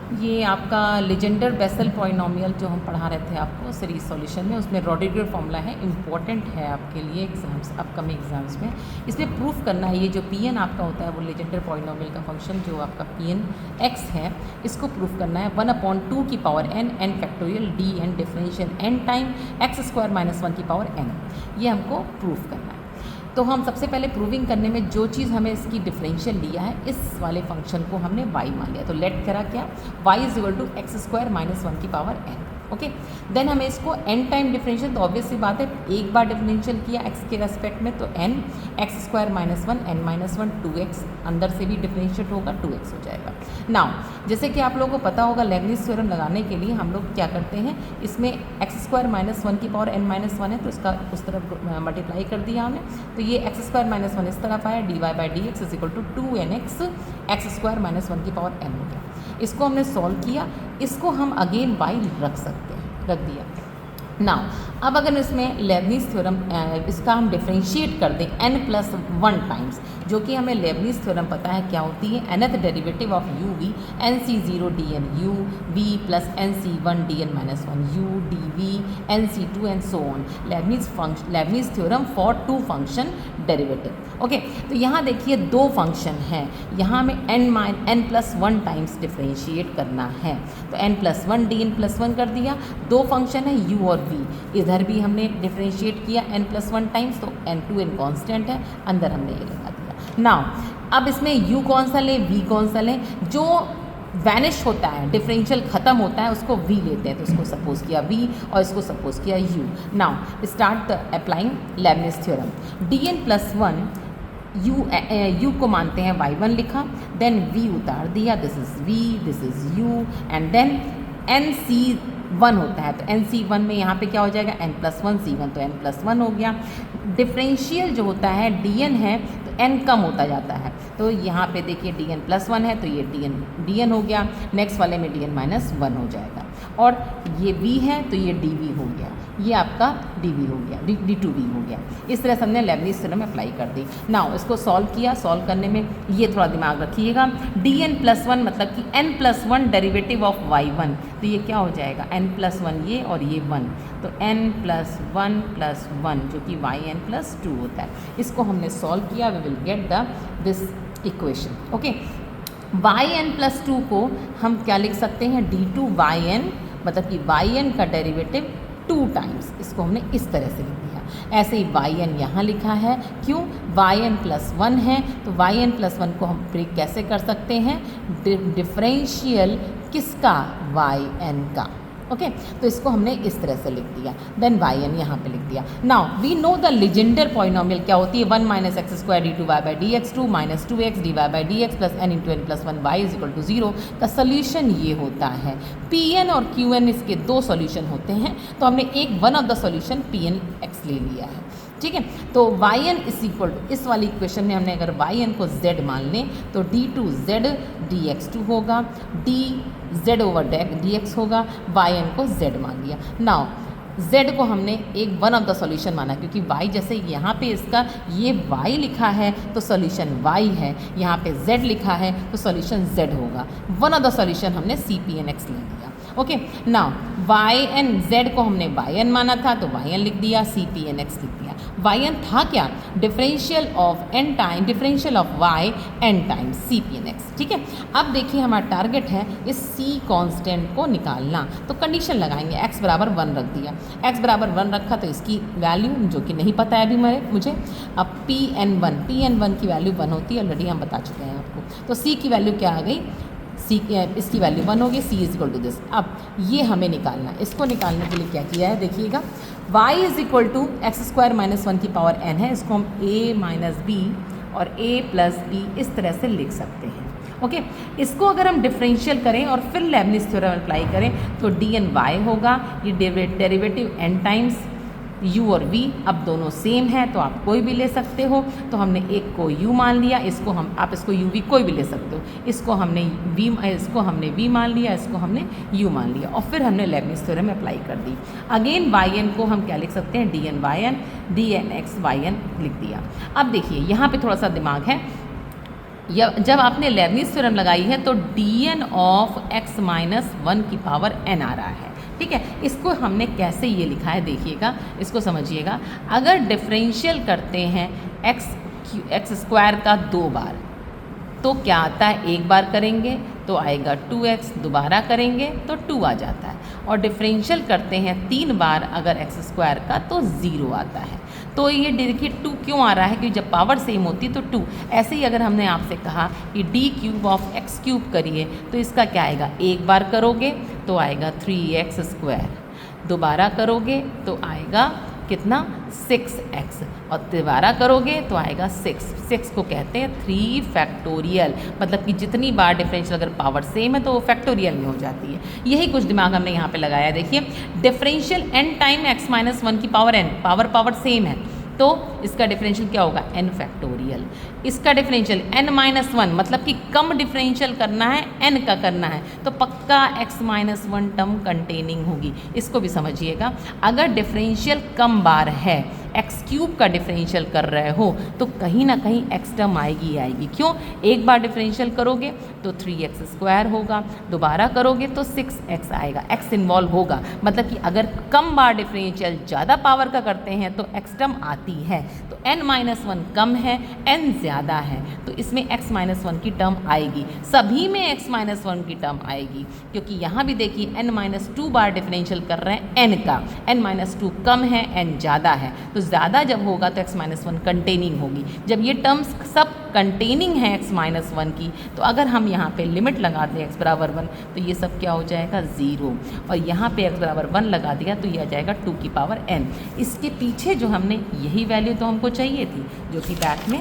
ये आपका Legender basal polynomial जो हम पढ़ा रहे थे आपको सीरीज सॉल्यूशन में, उसमें रॉड्रिगर फॉर्मूला है, इम्पॉर्टेंट है आपके लिए एग्जाम्स, अपकमिंग एग्जाम्स में। इसमें प्रूफ करना है ये जो पी एन आपका होता है वो लीजेंडर पॉलिनोमियल का फंक्शन जो आपका पी एन एक्स है, इसको प्रूफ करना है 1/2 की power n factorial d n differential n time x² - 1 की पावर n, ये हमको प्रूफ करना है। तो हम सबसे पहले प्रूविंग करने में जो चीज़ हमें इसकी डिफरेंशियल लिया है, इस वाले फंक्शन को हमने y मान लिया। तो लेट करा क्या, y = x² - 1 की पावर n। ओके, देन हमें इसको n टाइम डिफरेंशियल, तो ऑब्वियस सी बात है एक बार डिफरेंशियल किया x के रेस्पेक्ट में तो n x² - 1 n - 1 2x, अंदर से भी डिफरेंशिएट होगा 2x हो जाएगा। नाउ जैसे कि आप लोगों को पता होगा लेबनिज़ थ्योरम लगाने के लिए हम लोग क्या करते हैं, इसमें x² - 1 की पावर n - 1 है तो इसका उस तरफ मल्टीप्लाई कर दिया हमने, तो ये x² - 1 इस तरफ आया, dy/dx = 2nx x² - 1 की पावर n हो गया। इसको हमने सॉल्व किया, इसको हम अगेन y रख सकते हैं, रख दिया। नाउ अब अगर इसमें लेबनिज़ थ्योरम इसका हम डिफरेंशिएट कर दें n+1 टाइम्स, जो कि हमें लेबनिज़ थ्योरम पता है क्या होती है, nth derivative of u v nc0 dn u v plus nc1 dn - 1 u dv nc2 and so on, Leibniz theorem for two function derivative. Okay, तो यहाँ देखिए दो फंक्शन हैं, यहाँ में n+1 टाइम्स डिफरेंशिएट करना है, तो n+1 dn+1 कर दिया। दो फंक्शन है u और v, इधर भी हमने डिफरेंशिएट किया n+1 टाइम्स, तो n कांस्टेंट है, अंदर हमने ये लगा दिया। नाउ अब इसमें u कौन सा लें, v कौन सा लें, जो वैनिश होता है, डिफरेंशियल ख़त्म होता है, उसको v लेते हैं, तो इसको सपोज किया v और इसको सपोज किया u। Now start applying Leibniz theorem, dn+1 u को मानते हैं y1 लिखा, देन v उतार दिया, this is v, this is u, and then nc1 होता है, तो nc1 में यहाँ पे क्या हो जाएगा n+1 c1, तो n+1 हो गया। डिफरेंशियल जो होता है dn है तो n कम होता जाता है, तो यहाँ पे देखिए dn+1 है तो ये dn हो गया, नेक्स्ट वाले में dn-1 हो जाएगा, और ये v है तो ये dv हो गया, ये आपका dv हो गया, d2v हो गया। इस तरह से हमने लेबनिज़ थ्योरम अप्लाई कर दी। नाउ इसको सॉल्व किया, सॉल्व करने में ये थोड़ा दिमाग रखिएगा, dn+1 मतलब कि n+1 डेरिवेटिव ऑफ y1, तो ये क्या हो जाएगा n+1 ये और ये 1, तो n+1 + 1 जो कि yn+2 होता है। इसको हमने सॉल्व किया, we will get this equation. Okay, yn+2 को हम क्या लिख सकते हैं, d2yn, मतलब कि yn का डेरिवेटिव 2 टाइम्स, इसको हमने इस तरह से लिख दिया। ऐसे ही yn यहाँ लिखा है, क्यों, yn+1 है, तो yn+1 को हम ब्रेक कैसे कर सकते हैं, डिफरेंशियल किसका, yn का। ओके, तो इसको हमने इस तरह से लिख दिया, देन yn यहाँ पे लिख दिया। Now we know the Legendre polynomial क्या होती है, 1 - x² d2y/dx 2 - 2x dy/dx plus n × n+1 y = 0 का सोल्यूशन ये होता है। pn और qn इसके दो सोल्यूशन होते हैं, तो हमने एक one of the solution pnx ले लिया है, ठीक है। तो yn = इस वाली इक्वेशन में हमने अगर yn को z मान लें तो d2z dx2 होगा, dz/dx होगा, yn को z मान लिया। नाउ z को हमने एक वन ऑफ द सॉल्यूशन माना, क्योंकि y जैसे यहाँ पे इसका ये y लिखा है तो सॉल्यूशन y है, यहाँ पे z लिखा है तो सॉल्यूशन z होगा। वन ऑफ द सॉल्यूशन हमने cpnx ले लिया। ओके, नाउ yn z को हमने yn माना था तो yn लिख दिया, cpnx लिख दिया। yn था क्या, differential of y n times cpnx, ठीक है। अब देखिए हमारा टारगेट है इस c कांस्टेंट को निकालना, तो कंडीशन लगाएंगे, x = 1 रख दिया, x = 1 रखा तो इसकी वैल्यू जो कि नहीं पता है अभी मुझे, अब pn1 की वैल्यू 1 होती है, ऑलरेडी हम बता चुके हैं आपको, तो c की वैल्यू क्या आ गई, इसकी वैल्यू 1 होगी, c = दिस। अब ये हमें निकालना है, इसको निकालने के लिए क्या किया है देखिएगा, y = x² - 1 की पावर n है, इसको हम a - b और a + b इस तरह से लिख सकते हैं। ओके, इसको अगर हम डिफरेंशियल करें और फिर लेबनिज़ थ्योरम अप्लाई करें तो dny होगा, ये डेरिवेटिव n टाइम्स u और v, अब दोनों सेम है तो आप कोई भी ले सकते हो, तो हमने एक को u मान लिया, इसको आप इसको uv कोई भी ले सकते हो, इसको हमने v मान लिया, इसको हमने u मान लिया, और फिर हमने लेबनिज़ थ्योरम अप्लाई कर दी। अगेन yn को हम क्या लिख सकते हैं, dnyn dnx yn लिख दिया। अब देखिए यहाँ पे थोड़ा सा दिमाग है, या जब आपने लेबनीज़ थ्योरम लगाई है तो dn ऑफ x माइनस 1 की पावर n आ रहा है। ठीक है, इसको हमने कैसे ये लिखा है देखिएगा, इसको समझिएगा। अगर डिफरेंशियल करते हैं एक्स स्क्वायर का 2 बार तो क्या आता है, एक बार करेंगे तो आएगा 2x, दोबारा करेंगे तो 2 आ जाता है, और डिफरेंशियल करते हैं 3 बार अगर एक्स स्क्वायर का तो 0 आता है। तो ये देखिए 2 क्यों आ रहा है, क्योंकि जब पावर सेम होती तो 2। ऐसे ही अगर हमने आपसे कहा कि D cube of x cube करिए तो इसका क्या आएगा, एक बार करोगे तो आएगा 3x स्क्वायर, दोबारा करोगे तो आएगा कितना 6x, और दोबारा करोगे तो आएगा 6 को कहते हैं 3 फैक्टोरियल, मतलब कि जितनी बार डिफरेंशियल अगर पावर सेम है तो वो फैक्टोरियल में हो जाती है। यही कुछ दिमाग हमने यहाँ पे लगाया। देखिए differential n time x minus 1 की पावर n, पावर सेम है तो इसका डिफरेंशियल क्या होगा, n फैक्टोरियल। इसका डिफरेंशियल n माइनस 1, मतलब कि कम डिफरेंशियल करना है, n का करना है, तो पक्का x माइनस 1 टर्म कंटेनिंग होगी। इसको भी समझिएगा, अगर डिफरेंशियल कम बार है, एक्स क्यूब का डिफरेंशियल कर रहे हो तो कहीं ना कहीं x टर्म आएगी ही आएगी। क्यों, एक बार डिफरेंशियल करोगे तो 3x स्क्वायर होगा, दोबारा करोगे तो 6x आएगा, x इन्वॉल्व होगा। मतलब कि अगर कम बार डिफरेंशियल ज़्यादा पावर का करते हैं तो x टर्म आती है। तो n माइनस 1 कम है, n ज़्यादा है, तो इसमें x माइनस 1 की टर्म आएगी, सभी में x माइनस 1 की टर्म आएगी। क्योंकि यहाँ भी देखिए n माइनस 2 बार डिफरेंशियल कर रहे हैं n का, n माइनस 2 कम है, n ज़्यादा है, तो ज़्यादा जब होगा तो x माइनस 1 कंटेनिंग होगी। जब ये टर्म्स सब कंटेनिंग है x माइनस 1 की, तो अगर हम यहाँ पे लिमिट लगा दें x बराबर 1 तो ये सब क्या हो जाएगा 0, और यहाँ पे x बराबर 1 लगा दिया तो ये आ जाएगा 2 की पावर n। इसके पीछे जो हमने यही वैल्यू तो हमको चाहिए थी, जो कि बैक में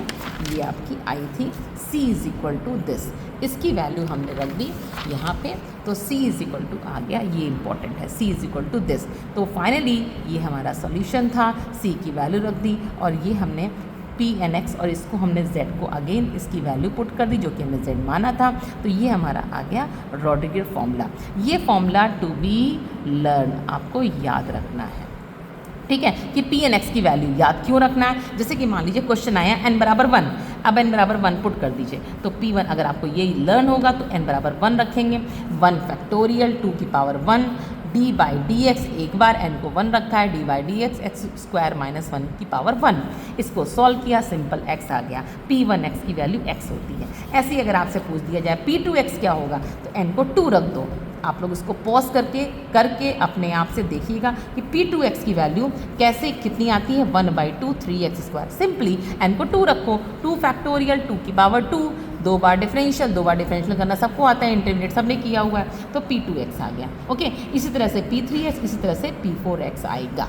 ये आपकी आई थी c is equal to this, इसकी वैल्यू हमने रख दी यहाँ पे, तो c इज़ इक्वल टू आ गया, ये इंपॉर्टेंट है, c is equal to this. तो फाइनली ये हमारा सॉल्यूशन था, c की वैल्यू रख दी, और ये हमने p n x, और इसको हमने z को अगेन इसकी वैल्यू पुट कर दी जो कि हमने z माना था। तो ये हमारा आ गया रोडिगर फॉर्मूला। ये फॉर्मूला टू बी लर्न आपको याद रखना है, ठीक है, कि p n x की वैल्यू याद क्यों रखना है। जैसे कि मान लीजिए क्वेश्चन आया n बराबर 1, अब n बराबर 1 पुट कर दीजिए, तो p1 अगर आपको यही लर्न होगा तो n बराबर 1 रखेंगे, 1 फैक्टोरियल 2 की power 1 D by D x, एक बार n को 1 रखा है, D by D x x square minus 1 की पावर 1। इसको सॉल्व किया, सिंपल x आ गया, p1x की वैल्यू x होती है। ऐसे ही अगर आपसे पूछ दिया जाए p2x क्या होगा, तो n को 2 रख दो। आप लोग इसको पॉज करके अपने आप से देखिएगा कि p2x की वैल्यू कैसे कितनी आती है, 1/2 3x स्क्वायर। सिंपली n को 2 रखो, 2 फैक्टोरियल 2 की पावर 2, 2 बार डिफरेंशियल करना सबको आता है, इंटरमीडिएट सबने किया हुआ है, तो p2x आ गया। ओके, इसी तरह से p3x, इसी तरह से p4x आएगा।